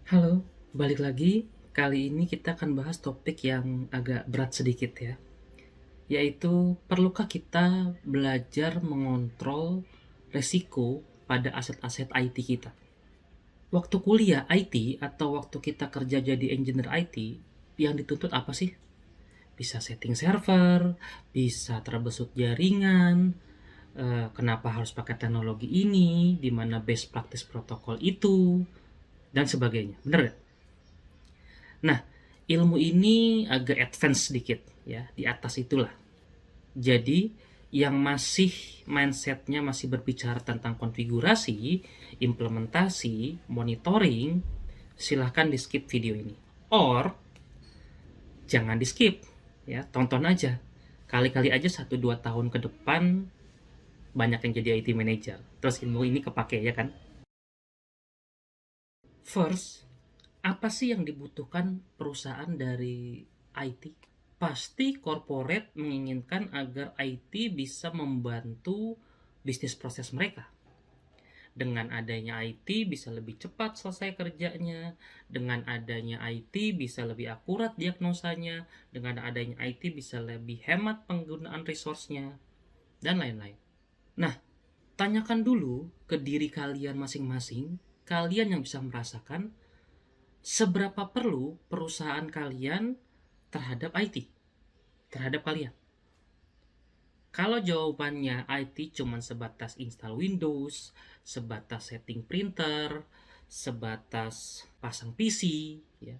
Halo, balik lagi. Kali ini kita akan bahas topik yang agak berat sedikit ya, yaitu perlukah kita belajar mengontrol resiko pada aset-aset IT kita. Waktu kuliah IT atau waktu kita kerja jadi engineer IT, yang dituntut apa sih? Bisa setting server, bisa troubleshoot jaringan, kenapa harus pakai teknologi ini, di mana best practice protokol itu, dan sebagainya. Bener gak? Nah, ilmu ini agak advance sedikit ya, di atas itulah. Jadi, yang masih mindsetnya masih berbicara tentang konfigurasi, implementasi, monitoring, silahkan di skip video ini. Or, jangan di skip, ya, tonton aja. Kali-kali aja 1-2 tahun ke depan banyak yang jadi IT manager. Terus ilmu ini kepake ya kan? First, apa sih yang dibutuhkan perusahaan dari IT? Pasti corporate menginginkan agar IT bisa membantu bisnis proses mereka. Dengan adanya IT bisa lebih cepat selesai kerjanya, dengan adanya IT bisa lebih akurat diagnosanya, dengan adanya IT bisa lebih hemat penggunaan resource-nya, dan lain-lain. Nah, tanyakan dulu ke diri kalian masing-masing, kalian yang bisa merasakan seberapa perlu perusahaan kalian terhadap IT, terhadap kalian. Kalau jawabannya IT cuma sebatas install Windows, sebatas setting printer, sebatas pasang PC, ya,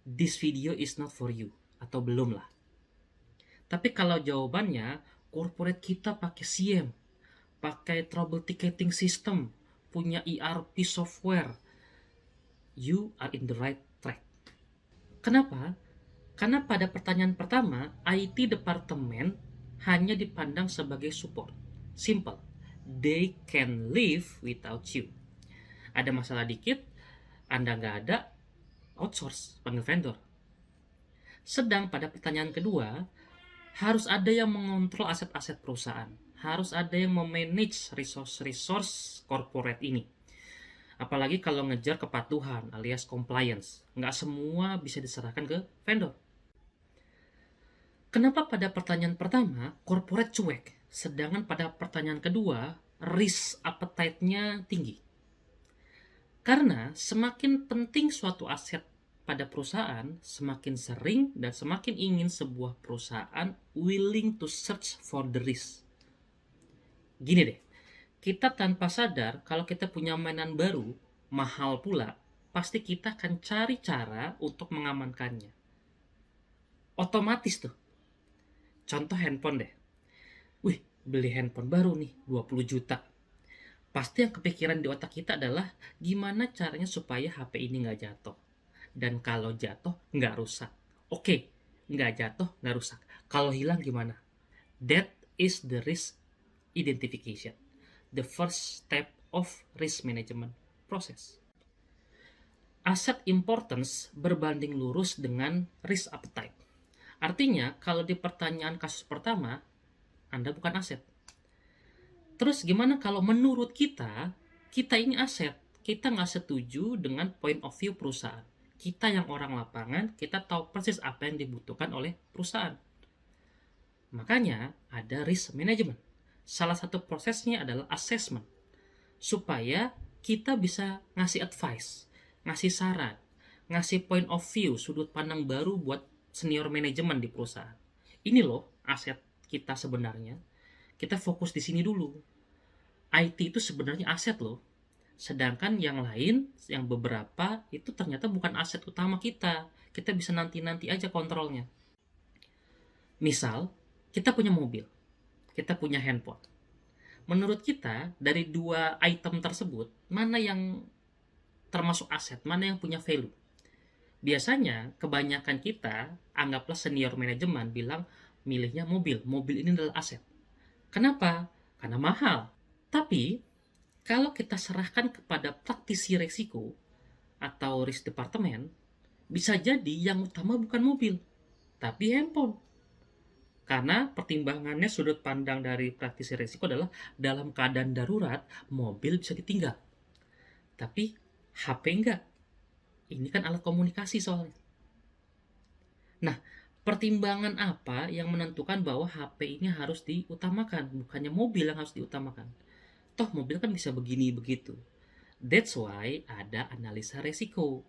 this video is not for you, atau belum lah. Tapi kalau jawabannya corporate kita pakai CM, pakai trouble ticketing system, punya ERP software, you are in the right track. Kenapa? Karena pada pertanyaan pertama, IT departemen hanya dipandang sebagai support. Simple. They can live without you. Ada masalah dikit, Anda nggak ada, outsource, panggil vendor. Sedang pada pertanyaan kedua, harus ada yang mengontrol aset-aset perusahaan. Harus ada yang memanage resource-resource corporate ini. Apalagi kalau ngejar kepatuhan alias compliance. Nggak semua bisa diserahkan ke vendor. Kenapa pada pertanyaan pertama corporate cuek, sedangkan pada pertanyaan kedua risk appetite-nya tinggi? Karena semakin penting suatu aset pada perusahaan, semakin sering dan semakin ingin sebuah perusahaan willing to search for the risk. Gini deh, kita tanpa sadar kalau kita punya mainan baru, mahal pula, pasti kita akan cari cara untuk mengamankannya. Otomatis tuh. Contoh handphone deh. Wih, beli handphone baru nih, 20 juta. Pasti yang kepikiran di otak kita adalah gimana caranya supaya HP ini nggak jatuh. Dan kalau jatuh, nggak rusak. Oke, nggak jatuh, nggak rusak. Kalau hilang gimana? That is the risk identification. The first step of risk management process. Asset importance berbanding lurus dengan risk appetite. Artinya, kalau di pertanyaan kasus pertama, Anda bukan aset. Terus gimana kalau menurut kita, kita ini aset, kita nggak setuju dengan point of view perusahaan. Kita yang orang lapangan, kita tahu persis apa yang dibutuhkan oleh perusahaan. Makanya ada risk management. Salah satu prosesnya adalah assessment. Supaya kita bisa ngasih advice, ngasih saran, ngasih point of view, sudut pandang baru buat senior manajemen di perusahaan. Ini loh aset kita sebenarnya. Kita fokus di sini dulu. IT itu sebenarnya aset loh. Sedangkan yang lain, yang beberapa itu ternyata bukan aset utama kita. Kita bisa nanti-nanti aja kontrolnya. Misal, kita punya mobil, kita punya handphone. Menurut kita, dari dua item tersebut, mana yang termasuk aset, mana yang punya value? Biasanya, kebanyakan kita, anggaplah senior manajemen bilang, milihnya mobil. Mobil ini adalah aset. Kenapa? Karena mahal. Tapi, kalau kita serahkan kepada praktisi resiko atau risk department, bisa jadi yang utama bukan mobil, tapi handphone. Karena pertimbangannya sudut pandang dari praktisi resiko adalah dalam keadaan darurat, mobil bisa ditinggal. Tapi HP enggak. Ini kan alat komunikasi soalnya. Nah, pertimbangan apa yang menentukan bahwa HP ini harus diutamakan? Bukannya mobil yang harus diutamakan. Toh mobil kan bisa begini begitu. That's why ada analisa resiko.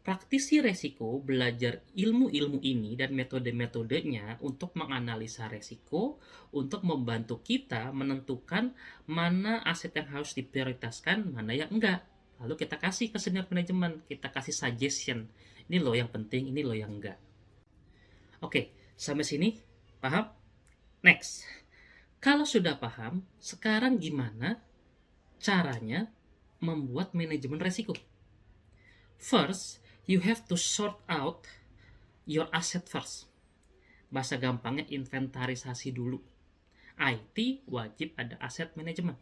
Praktisi resiko belajar ilmu-ilmu ini dan metode-metodenya untuk menganalisa resiko, untuk membantu kita menentukan mana aset yang harus diprioritaskan, mana yang enggak. Lalu kita kasih ke senior manajemen, kita kasih suggestion. Ini loh yang penting, ini loh yang enggak. Oke, sampai sini paham? Next. Kalau sudah paham, sekarang gimana caranya membuat manajemen resiko? First, you have to sort out your asset first. Bahasa gampangnya inventarisasi dulu. IT wajib ada aset manajemen.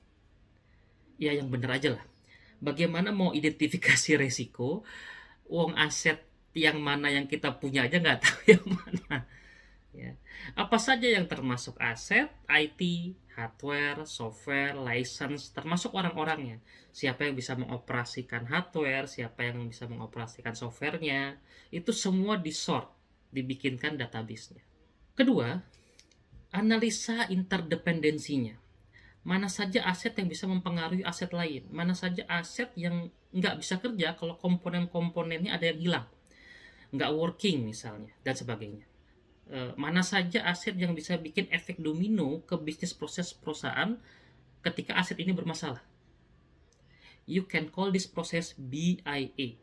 Ya yang bener aja lah. Bagaimana mau identifikasi resiko, uang aset yang mana yang kita punya aja nggak tahu yang mana. Ya. Apa saja yang termasuk aset, IT, hardware, software, license, termasuk orang-orangnya. Siapa yang bisa mengoperasikan hardware, siapa yang bisa mengoperasikan softwarenya, itu semua di-sort, dibikinkan database-nya. Kedua, analisa interdependensinya. Mana saja aset yang bisa mempengaruhi aset lain, mana saja aset yang nggak bisa kerja kalau komponen-komponennya ada yang hilang, nggak working misalnya, dan sebagainya. Mana saja aset yang bisa bikin efek domino ke bisnis proses perusahaan ketika aset ini bermasalah. You can call this process BIA.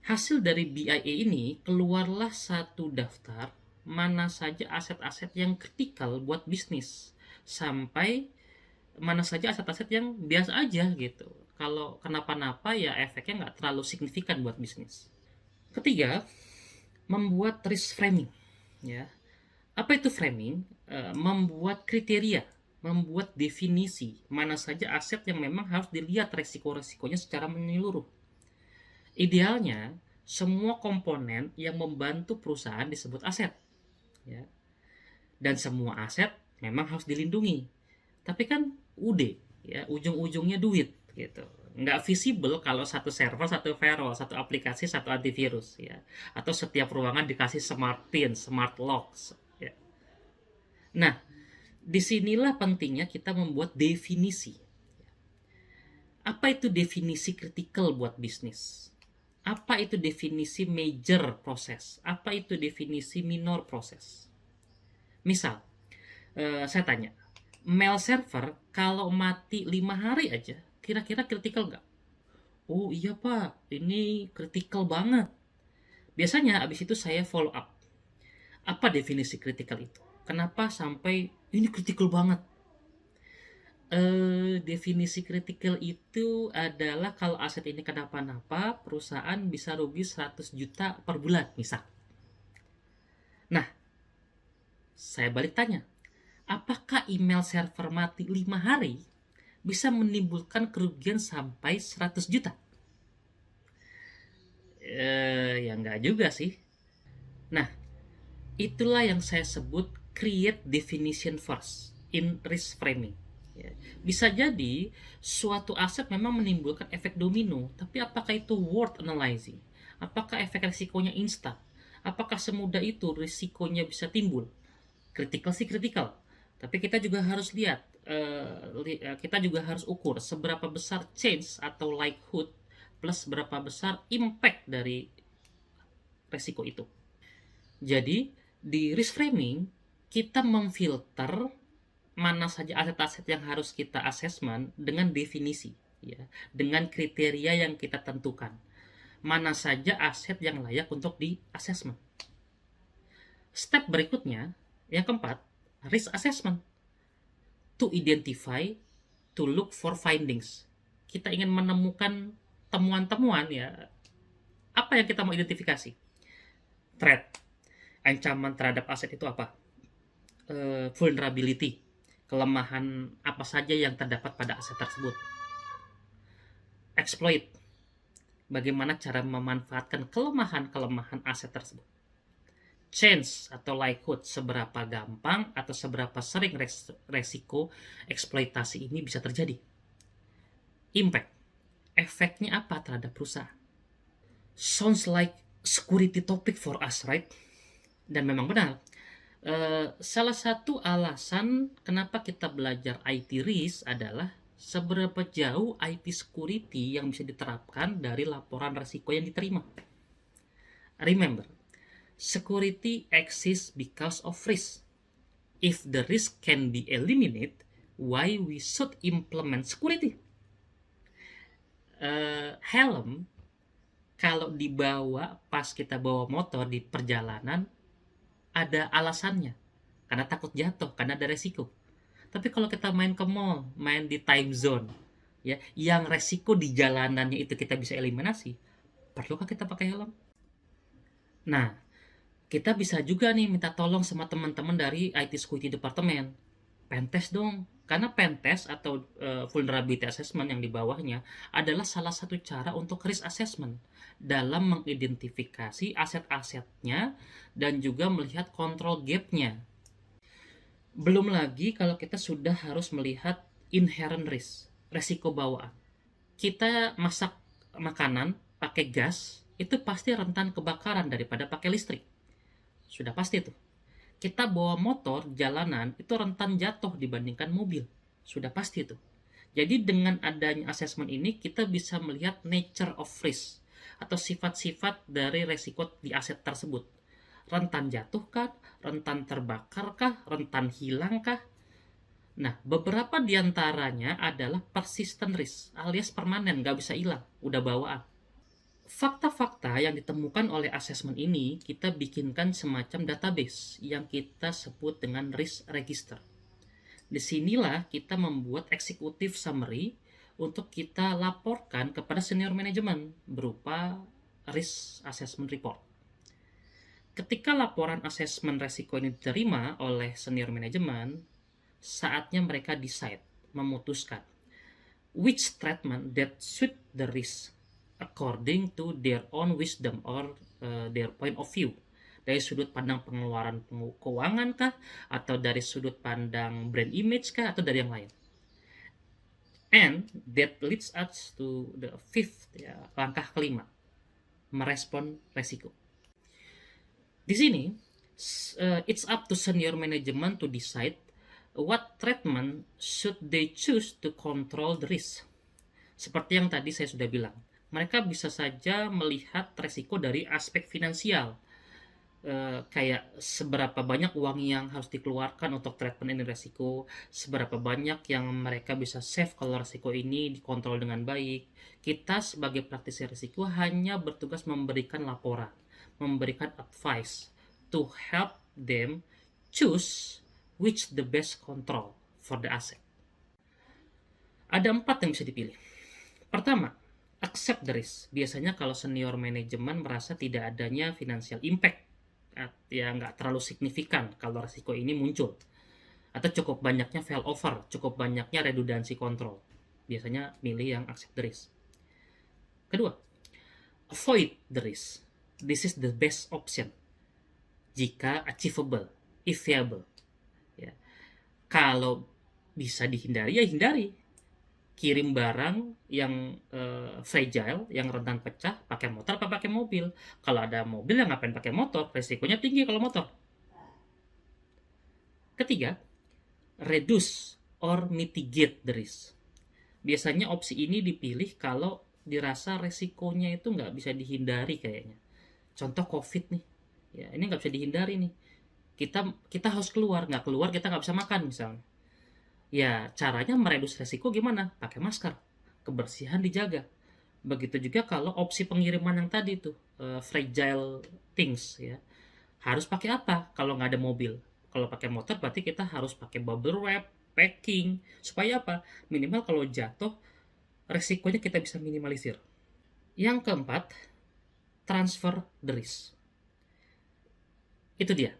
Hasil dari BIA ini keluarlah satu daftar mana saja aset-aset yang kritikal buat bisnis, sampai mana saja aset-aset yang biasa aja gitu. Kalau kenapa-napa ya efeknya nggak terlalu signifikan buat bisnis. Ketiga, membuat risk framing, ya. Apa itu framing? Membuat kriteria, membuat definisi mana saja aset yang memang harus dilihat resiko-resikonya secara menyeluruh. Idealnya semua komponen yang membantu perusahaan disebut aset, ya. Dan semua aset memang harus dilindungi. Tapi kan ya ujung-ujungnya duit gitu, nggak visible kalau satu server, satu firewall, satu aplikasi, satu antivirus, ya, atau setiap ruangan dikasih smart pin, smart locks, ya. Nah, disinilah pentingnya kita membuat definisi. Apa itu definisi kritikal buat bisnis? Apa itu definisi major proses? Apa itu definisi minor proses? Misal, saya tanya, mail server kalau mati 5 hari aja, kira-kira kritikal nggak? Oh iya pak, ini kritikal banget. Biasanya abis itu saya follow up. Apa definisi kritikal itu? Kenapa sampai ini kritikal banget? Definisi kritikal itu adalah kalau aset ini kenapa-napa, perusahaan bisa rugi 100 juta per bulan, misal. Nah, saya balik tanya, apakah email server mati 5 hari bisa menimbulkan kerugian sampai 100 juta? Ya enggak juga sih. Nah, itulah yang saya sebut create definition first in risk framing. Ya. Bisa jadi suatu aset memang menimbulkan efek domino, tapi apakah itu worth analyzing? Apakah efek risikonya instan? Apakah semudah itu risikonya bisa timbul? Kritikal sih kritikal, tapi kita juga harus lihat, kita juga harus ukur seberapa besar change atau likelihood plus berapa besar impact dari resiko itu. Jadi di risk framing kita memfilter mana saja aset-aset yang harus kita assessment dengan definisi, ya, dengan kriteria yang kita tentukan. Mana saja aset yang layak untuk di assessment. Step berikutnya, yang keempat, risk assessment. To identify, to look for findings. Kita ingin menemukan temuan-temuan, ya. Apa yang kita mau identifikasi? Threat. Ancaman terhadap aset itu apa? Vulnerability. Kelemahan apa saja yang terdapat pada aset tersebut. Exploit. Bagaimana cara memanfaatkan kelemahan-kelemahan aset tersebut. Change atau likelihood, seberapa gampang atau seberapa sering resiko eksploitasi ini bisa terjadi. Impact, efeknya apa terhadap perusahaan. Sounds like security topic for us, right? Dan memang benar. Salah satu alasan kenapa kita belajar IT risk adalah seberapa jauh IT security yang bisa diterapkan dari laporan risiko yang diterima. Remember, security exists because of risk. If the risk can be eliminated, why we should implement security? Helm kalau dibawa pas kita bawa motor di perjalanan ada alasannya, karena takut jatuh, karena ada resiko. Tapi kalau kita main ke mall, main di time zone, ya, yang resiko di jalanannya itu kita bisa eliminasi, perlukah kita pakai helm? Nah, kita bisa juga nih minta tolong sama teman-teman dari IT Security Department. Pentest dong. Karena pentest atau vulnerability assessment yang di bawahnya adalah salah satu cara untuk risk assessment dalam mengidentifikasi aset-asetnya dan juga melihat control gap-nya. Belum lagi kalau kita sudah harus melihat inherent risk, resiko bawaan. Kita masak makanan pakai gas, itu pasti rentan kebakaran daripada pakai listrik. Sudah pasti tuh. Kita bawa motor jalanan itu rentan jatuh dibandingkan mobil. Sudah pasti tuh. Jadi dengan adanya assessment ini kita bisa melihat nature of risk atau sifat-sifat dari resiko di aset tersebut. Rentan jatuh kah? Rentan terbakar kah? Rentan hilang kah? Nah, beberapa diantaranya adalah persistent risk alias permanen, nggak bisa hilang, udah bawaan. Fakta-fakta yang ditemukan oleh assessment ini kita bikinkan semacam database yang kita sebut dengan risk register. Disinilah kita membuat executive summary untuk kita laporkan kepada senior management berupa risk assessment report. Ketika laporan asesmen resiko ini diterima oleh senior management, saatnya mereka decide, memutuskan which treatment that suit the risk according to their own wisdom or their point of view. Dari sudut pandang pengeluaran keuangan kah? Atau dari sudut pandang brand image kah? Atau dari yang lain? And that leads us to the fifth, ya, langkah kelima, merespon resiko. Di sini, it's up to senior management to decide what treatment should they choose to control the risk. Seperti yang tadi saya sudah bilang, mereka bisa saja melihat resiko dari aspek finansial, kayak seberapa banyak uang yang harus dikeluarkan untuk treatment ini resiko, seberapa banyak yang mereka bisa save kalau resiko ini dikontrol dengan baik. Kita sebagai praktisi risiko hanya bertugas memberikan laporan, memberikan advice to help them choose which the best control for the asset. Ada 4 yang bisa dipilih. Pertama, accept the risk. Biasanya kalau senior manajemen merasa tidak adanya financial impact, ya nggak terlalu signifikan kalau risiko ini muncul, atau cukup banyaknya failover, cukup banyaknya redundancy control, biasanya milih yang accept the risk. Kedua, avoid the risk. This is the best option jika achievable, if viable. Ya. Kalau bisa dihindari, ya hindari. Kirim barang yang fragile, yang rentan pecah, pakai motor apa pakai mobil. Kalau ada mobil, ya ngapain pakai motor? Resikonya tinggi kalau motor. Ketiga, reduce or mitigate the risk. Biasanya opsi ini dipilih kalau dirasa resikonya itu nggak bisa dihindari kayaknya. Contoh COVID nih, ya ini nggak bisa dihindari nih. Kita harus keluar, nggak keluar kita nggak bisa makan misalnya. Ya caranya meredus resiko gimana? Pakai masker, kebersihan dijaga. Begitu juga kalau opsi pengiriman yang tadi tuh, fragile things ya. Harus pakai apa kalau nggak ada mobil? Kalau pakai motor berarti kita harus pakai bubble wrap, packing, supaya apa? Minimal kalau jatuh, resikonya kita bisa minimalisir. Yang keempat, transfer the risk. Itu dia.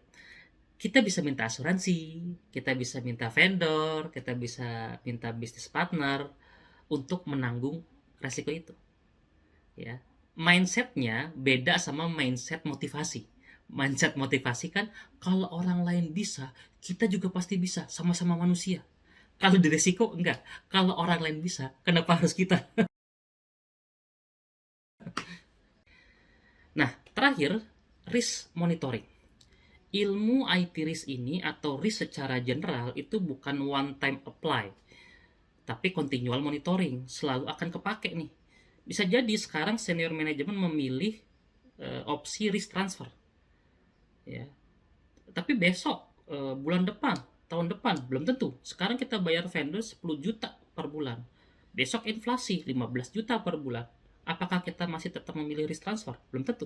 Kita bisa minta asuransi, kita bisa minta vendor, kita bisa minta bisnis partner untuk menanggung resiko itu. Ya, mindsetnya beda sama mindset motivasi. Mindset motivasi kan kalau orang lain bisa, kita juga pasti bisa, sama-sama manusia. Kalau di resiko enggak. Kalau orang lain bisa, kenapa harus kita? Nah, terakhir, risk monitoring. Ilmu IT risk ini atau risk secara general itu bukan one time apply, tapi continual monitoring, selalu akan kepake nih. Bisa jadi sekarang senior manajemen memilih opsi risk transfer, ya. Tapi besok, bulan depan, tahun depan belum tentu. Sekarang kita bayar vendor 10 juta per bulan. Besok inflasi 15 juta per bulan. Apakah kita masih tetap memilih risk transfer? Belum tentu.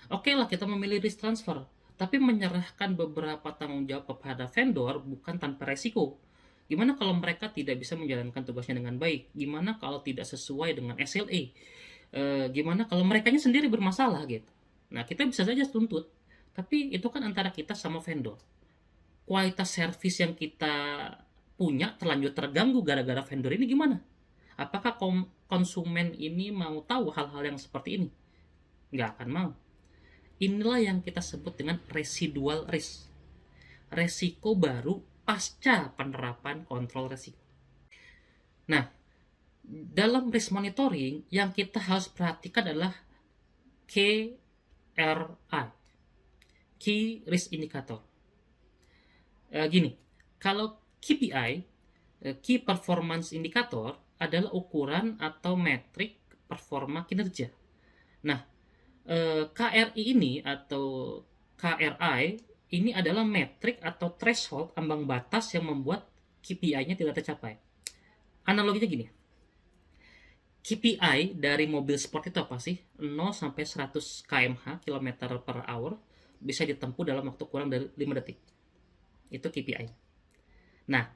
Oke lah kita memilih risk transfer, tapi menyerahkan beberapa tanggung jawab kepada vendor bukan tanpa resiko. Gimana kalau mereka tidak bisa menjalankan tugasnya dengan baik? Gimana kalau tidak sesuai dengan SLA? Gimana kalau mereka sendiri bermasalah gitu? Nah, kita bisa saja tuntut, tapi itu kan antara kita sama vendor. Kualitas servis yang kita punya terlanjur terganggu gara-gara vendor ini gimana? Apakah konsumen ini mau tahu hal-hal yang seperti ini? Nggak akan mau. Inilah yang kita sebut dengan residual risk. Resiko baru pasca penerapan kontrol resiko. Nah, dalam risk monitoring yang kita harus perhatikan adalah KRI, Key Risk Indicator. Gini, kalau KPI, Key Performance Indicator, adalah ukuran atau metrik performa kinerja. Nah, KRI ini atau KRI ini adalah metrik atau threshold ambang batas yang membuat KPI-nya tidak tercapai. Analoginya gini, KPI dari mobil sport itu apa sih? 0 sampai 100 km/h, kilometer per hour, bisa ditempuh dalam waktu kurang dari 5 detik. Itu KPI. Nah,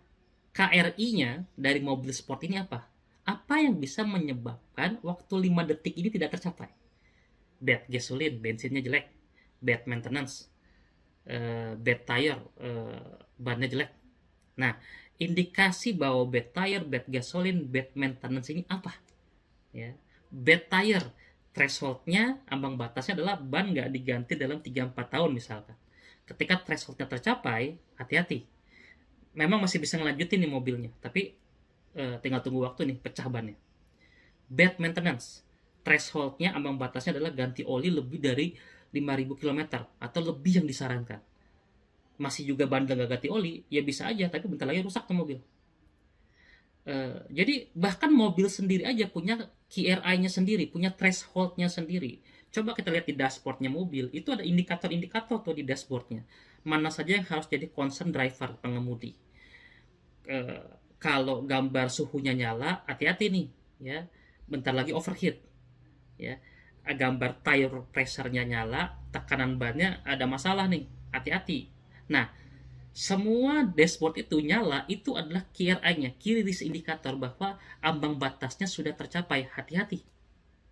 KRI-nya dari mobil sport ini apa? Apa yang bisa menyebabkan waktu 5 detik ini tidak tercapai? Bad gasoline, bensinnya jelek. Bad maintenance, bad tire, bannya jelek. Nah, indikasi bahwa bad tire, bad gasoline, bad maintenance ini apa? Ya, bad tire, thresholdnya, ambang batasnya adalah ban nggak diganti dalam 3-4 tahun misalkan. Ketika thresholdnya tercapai, hati-hati. Memang masih bisa ngelanjutin nih mobilnya, tapi tinggal tunggu waktu nih pecah bannya. Bad maintenance, thresholdnya ambang batasnya adalah ganti oli lebih dari 5.000 km atau lebih yang disarankan. Masih juga bandel gak ganti oli, ya bisa aja, tapi bentar lagi rusak tuh mobil. Jadi bahkan mobil sendiri aja punya KRI-nya sendiri, punya threshold-nya sendiri. Coba kita lihat di dashboard-nya mobil, itu ada indikator-indikator tuh di dashboard-nya. Mana saja yang harus jadi concern driver pengemudi. Kalau gambar suhunya nyala, hati-hati nih, ya. Bentar lagi overheat, ya. Gambar tire pressure-nya nyala, tekanan bannya ada masalah nih, hati-hati. Nah, semua dashboard itu nyala, itu adalah KRI-nya, Key Risk Indicator, bahwa ambang batasnya sudah tercapai, hati-hati.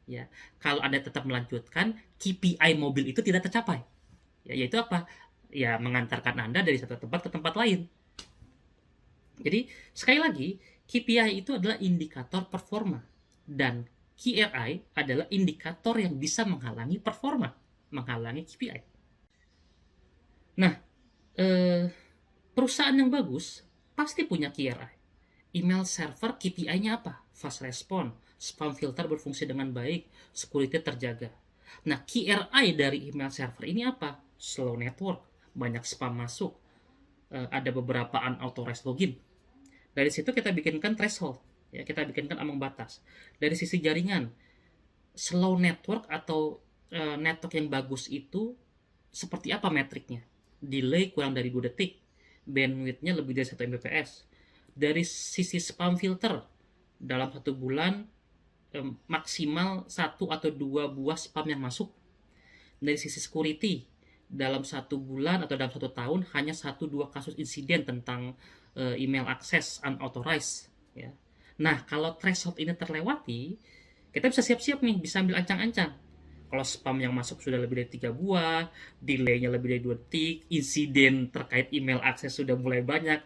Ya, kalau Anda tetap melanjutkan, KPI mobil itu tidak tercapai. Ya, yaitu apa? Ya, mengantarkan Anda dari satu tempat ke tempat lain. Jadi, sekali lagi, KPI itu adalah indikator performa, dan KRI adalah indikator yang bisa menghalangi performa, menghalangi KPI. Nah, perusahaan yang bagus pasti punya KRI. Email server KPI-nya apa? Fast response, spam filter berfungsi dengan baik, security terjaga. Nah, KRI dari email server ini apa? Slow network, banyak spam masuk, ada beberapa unauthorized login. Dari situ kita bikinkan threshold, ya, kita bikinkan ambang batas. Dari sisi jaringan, slow network atau network yang bagus itu seperti apa metriknya? Delay kurang dari 2 detik, bandwidth-nya lebih dari 1 Mbps. Dari sisi spam filter, dalam 1 bulan maksimal 1 atau 2 buah spam yang masuk. Dari sisi security, dalam 1 bulan atau dalam 1 tahun hanya 1-2 kasus insiden tentang email access unauthorized, ya. Nah, kalau threshold ini terlewati, kita bisa siap-siap nih, bisa ambil ancang-ancang. Kalau spam yang masuk sudah lebih dari 3 buah, delay-nya lebih dari 2 detik, insiden terkait email akses sudah mulai banyak,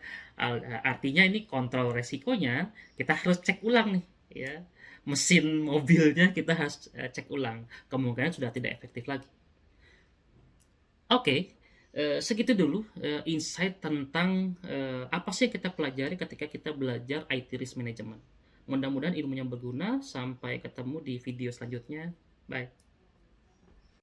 artinya ini kontrol resikonya kita harus cek ulang nih, ya. Mesin mobilnya kita harus cek ulang, kemungkinan sudah tidak efektif lagi. Oke, segitu dulu insight tentang apa sih yang kita pelajari ketika kita belajar IT Risk Management. Mudah-mudahan ilmunya berguna. Sampai ketemu di video selanjutnya. Bye.